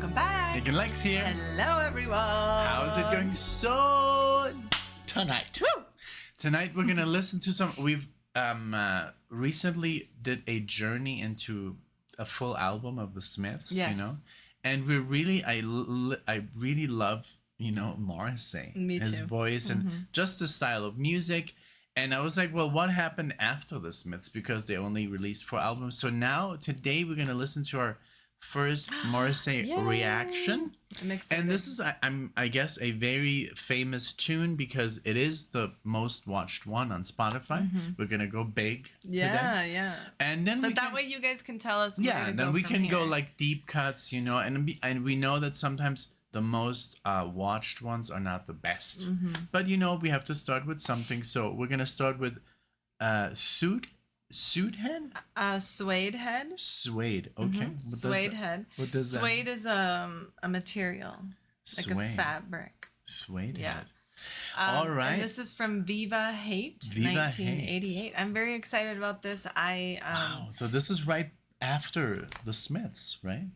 welcome back. NicknLex here. Hello, everyone. How's it going? So tonight, we're gonna listen to some. We've recently did a journey into a full album of the Smiths. Yes. You know, and we're really, I really love, you know, Morrissey. Me His too. voice and just the style of music. And I was like, well, what happened after the Smiths? Because they only released 4 albums. So now, today, we're going to listen to our first Morrissey reaction. I'm excited. And this is, I guess, a very famous tune because it is the most watched one on Spotify. We're going to go big today. Yeah. And then But that way you guys can tell us where to then go we from can go here. like deep cuts, you know, and we know that sometimes the most watched ones are not the best. But, you know, we have to start with something. So we're going to start with Suedehead? Suedehead. Suede. Okay. Suedehead. What does that Suede is a material. Like Suede. a fabric. Suede. Yeah. All right. And this is from Viva Hate, Viva 1988. Hate. I'm very excited about this. Wow. So this is right after the Smiths, right?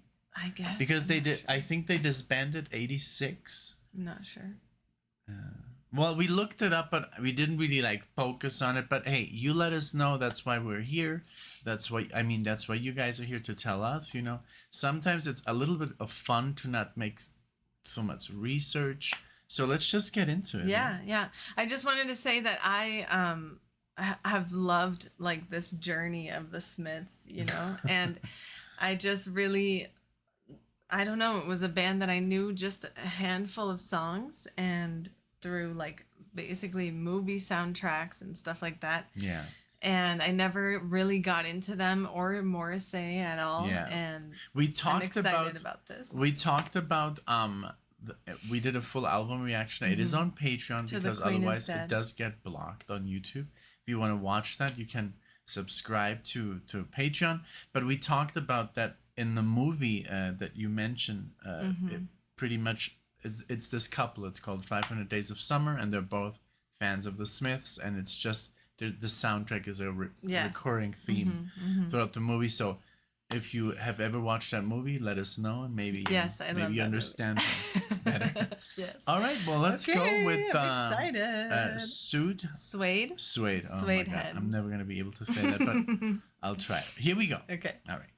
I guess. Because I'm they not did, sure. I think they disbanded 86. I'm not sure. Well, we looked it up, but we didn't really like focus on it. But hey, you let us know. That's why we're here. That's why you guys are here to tell us, you know. Sometimes it's a little bit of fun to not make so much research. So let's just get into it. Yeah. I just wanted to say that I have loved like this journey of the Smiths, you know, and I just really, I don't know, it was a band that I knew just a handful of songs and through like basically movie soundtracks and stuff like that. Yeah. And I never really got into them or Morrissey at all. Yeah. And We I'm talked excited about this. We talked about we did a full album reaction. It is on Patreon To the because Queen Is otherwise Dead. it does get blocked on YouTube. If you want to watch that, you can subscribe to Patreon. But we talked about that in the movie that you mentioned. It pretty much it's this couple. It's called 500 Days of Summer, and they're both fans of the Smiths, and it's just the soundtrack is a recurring theme throughout the movie. So if you have ever watched that movie, let us know, and maybe I love you that understand better. Yes. All right, well, let's go with I'm excited. Suede. Suede. Oh my God, Suedehead. I'm never gonna be able to say that, but I'll try. Here we go. Okay. All right.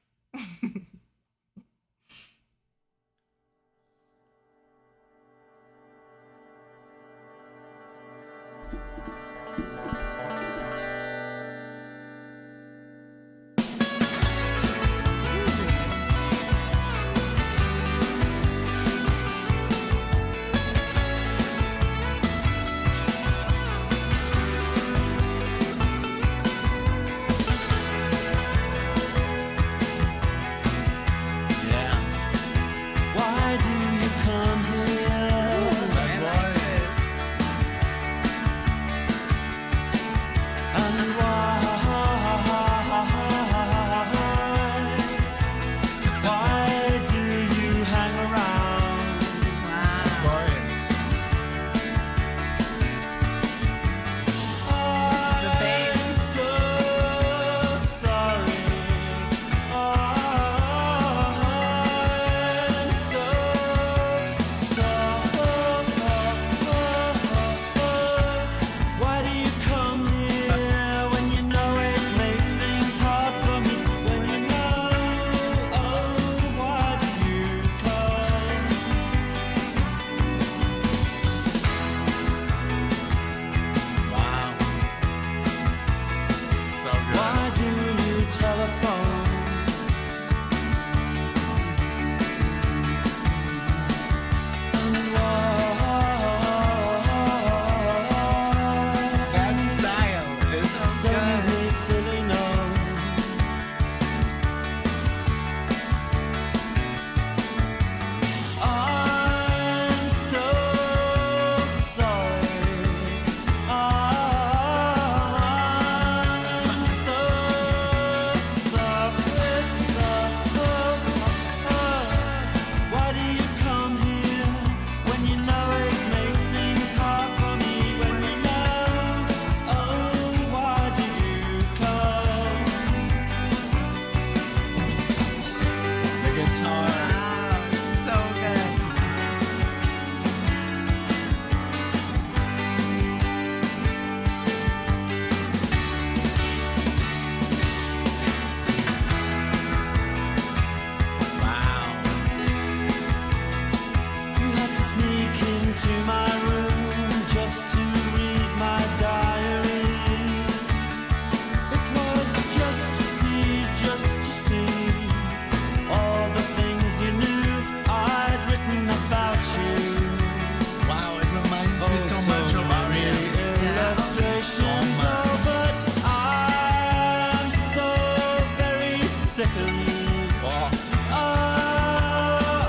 sickened. Oh.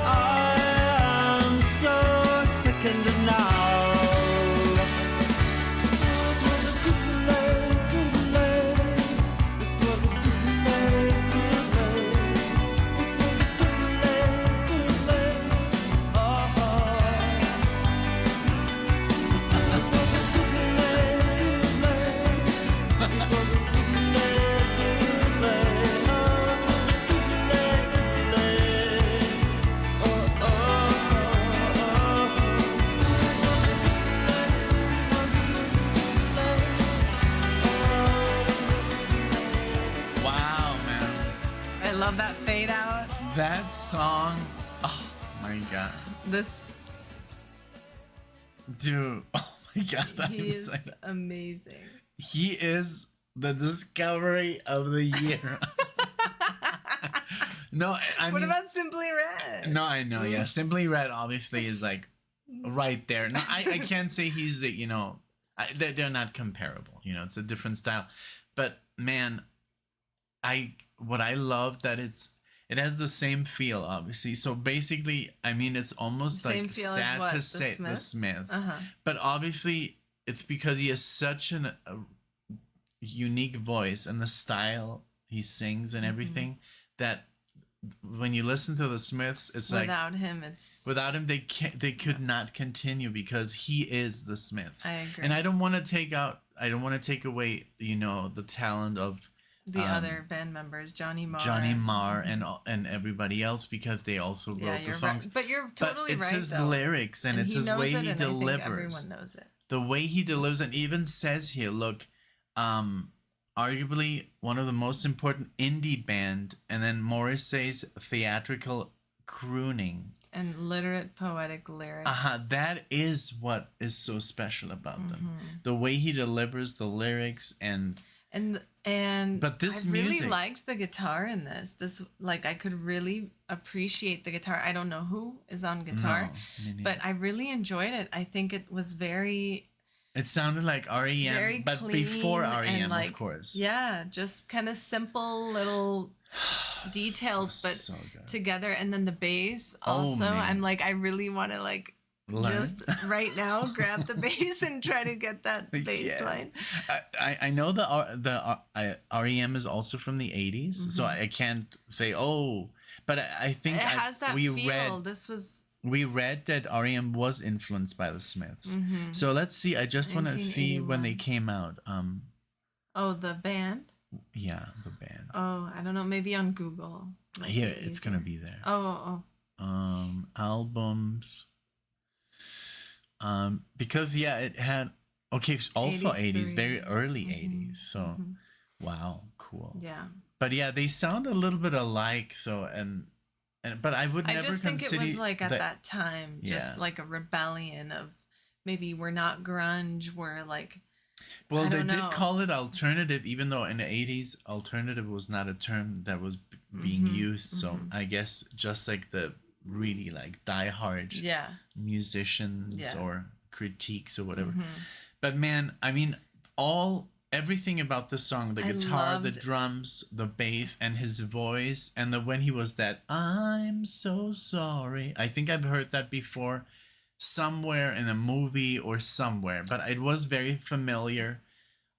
I am so sickened now. It was a good lay, good lay. It was a good lay, good lay. It was a good lay, good lay. Oh, oh. It was a good lay, good lay. It was a good lay, good lay. Oh, Wow, man. I love that fade out. That song. Oh my god. This Dude. Oh my god. I'm he is excited. amazing. He is the discovery of the year. No, I What mean, about Simply Red? no, I know. Yeah, Simply Red obviously is like right there. No, I can't say he's the, you know, they're not comparable. You know, it's a different style. But man, what I love that it has the same feel, obviously. So basically, I mean, it's almost Same like feel as sad what? to The say the Smiths? Smiths, Uh-huh. but obviously it's because he has such a unique voice and the style he sings and everything that when you listen to the Smiths, it's like Without him, it's without him they could not continue because he is the Smiths. I agree. And I don't want to take away, you know, the talent of the other band members, Johnny Marr. and everybody else because they also Yeah, wrote the you're songs. right. But you're totally but it's right. his though. lyrics and it's he his knows way it, he and I think delivers. everyone knows it. The way he delivers, and even says here, look, arguably one of the most important indie band, and then Morrissey's theatrical crooning. And literate poetic lyrics. That is what is so special about them. Mm-hmm. The way he delivers the lyrics and but this I really music, liked the guitar in this. Like I could really appreciate the guitar. I don't know who is on guitar, No, me neither. but I really enjoyed it. I think it was very It sounded like REM, very but clean before REM, and like, of course. Yeah, just kind of simple little details, but so good. together. And then the bass Oh, also. man. I'm like, I really want to like Learn. just right now grab the bass and try to get that bass Yes. line. I know the REM is also from the 80s, so I can't say but I think It has that we feel. read we read that REM was influenced by the Smiths. So let's see. I just want to see when they 1981. came out. Oh, the band. Yeah, the band. Oh, I don't know. Maybe on Google. Might Here, be it's gonna easier. be there. Oh. Albums. Because it had also 80s, very 83. early 80s. So wow, cool. Yeah. But yeah, they sound a little bit alike. So but I would I never just think consider it was like at that time, just Yeah. like a rebellion of maybe we're not grunge, we're like. Well, I they don't did know. call it alternative, even though in the 80s, alternative was not a term that was being used. So I guess just like the really like diehard Yeah. musicians Yeah. or critiques or whatever. But man, I mean, everything about the song, the I guitar, the loved- drums, the bass, and his voice, and when he was that I'm so sorry. I think I've heard that before somewhere in a movie or somewhere, but it was very familiar.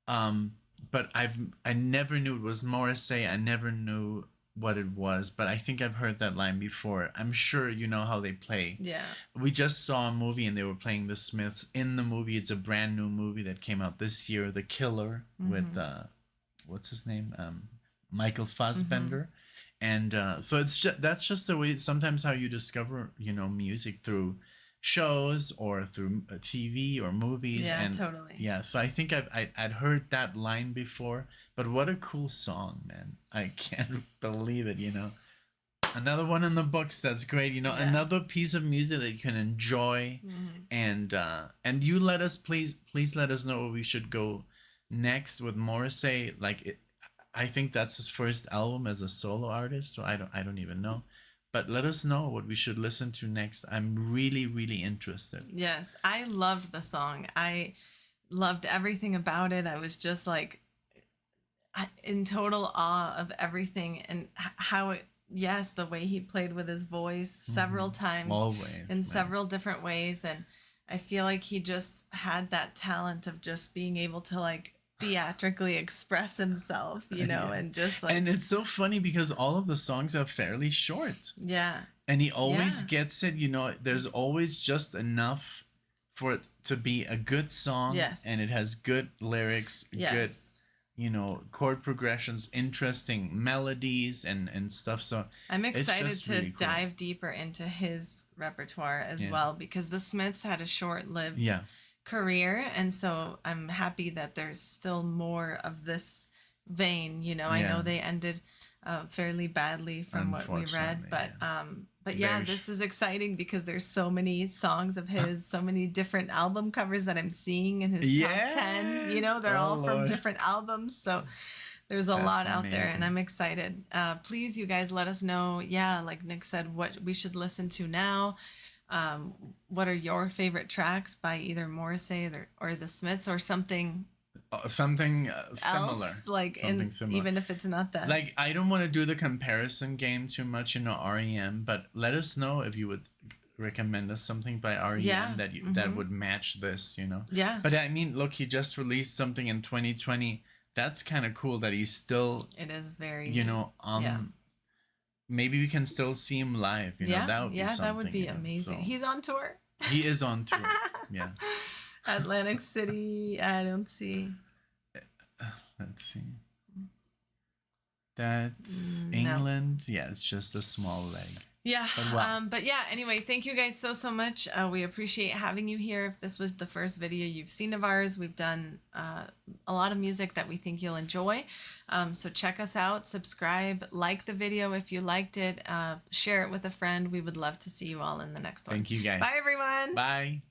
But I never knew it was Morrissey. I never knew what it was, but I think I've heard that line before. I'm sure you know how they play. Yeah. We just saw a movie and they were playing the Smiths in the movie. It's a brand new movie that came out this year, The Killer, with what's his name, Michael Fassbender, and so that's just the way. Sometimes how you discover music through shows or through TV or movies. Yeah, and totally. Yeah, so I think I'd heard that line before, but what a cool song, man. I can't believe it, Another one in the books that's great, another piece of music that you can enjoy. And you please let us know where we should go next with Morrissey. I think that's his first album as a solo artist, so I don't even know. But let us know what we should listen to next. I'm really, really interested. Yes, I loved the song. I loved everything about it. I was just like, in total awe of everything and how it, yes, the way he played with his voice several times Always, in man. several different ways. And I feel like he just had that talent of just being able to like theatrically express himself, you know, Yes. and just like, And it's so funny because all of the songs are fairly short. yeah, And he always Yeah. gets it, you know, there's always just enough for it to be a good song. Yes. And it has good lyrics, good, yes. you know, chord progressions, interesting melodies and stuff. So I'm it's excited just to really cool. dive deeper into his repertoire as Yeah. well, because the Smiths had a short-lived Yeah. career, and so I'm happy that there's still more of this vein. You know, I know Yeah. they ended fairly badly from what we read, Unfortunately, but yeah, Very this is exciting because there's so many songs of his, so many different album covers that I'm seeing in his top 10. You know, they're Yes! all Oh, from Lord. different albums, so there's a That's lot out there, amazing. and I'm excited. Please, you guys, let us know. Yeah, like Nick said, what we should listen to now. What are your favorite tracks by either Morrissey or the Smiths, or something Something similar. else? Like, Something similar. even if it's not that. Like, I don't want to do the comparison game too much, you know, REM, but let us know if you would recommend us something by REM Yeah, that that would match this, you know. Yeah. But I mean, look, he just released something in 2020. That's kind of cool that he's still, It is very, you know, yeah. maybe we can still see him live, you know. Yeah, That would be something. that would be you know, amazing. so- He's on tour. He is on tour. Yeah. Atlantic City. I don't see. Let's see. That's No. England. Yeah, it's just a small leg. Yeah. But wow. But yeah, anyway, thank you guys so much. We appreciate having you here. If this was the first video you've seen of ours, we've done a lot of music that we think you'll enjoy. So check us out, subscribe, like the video if you liked it, share it with a friend. We would love to see you all in the next one. Thank you, guys. Bye, everyone. Bye.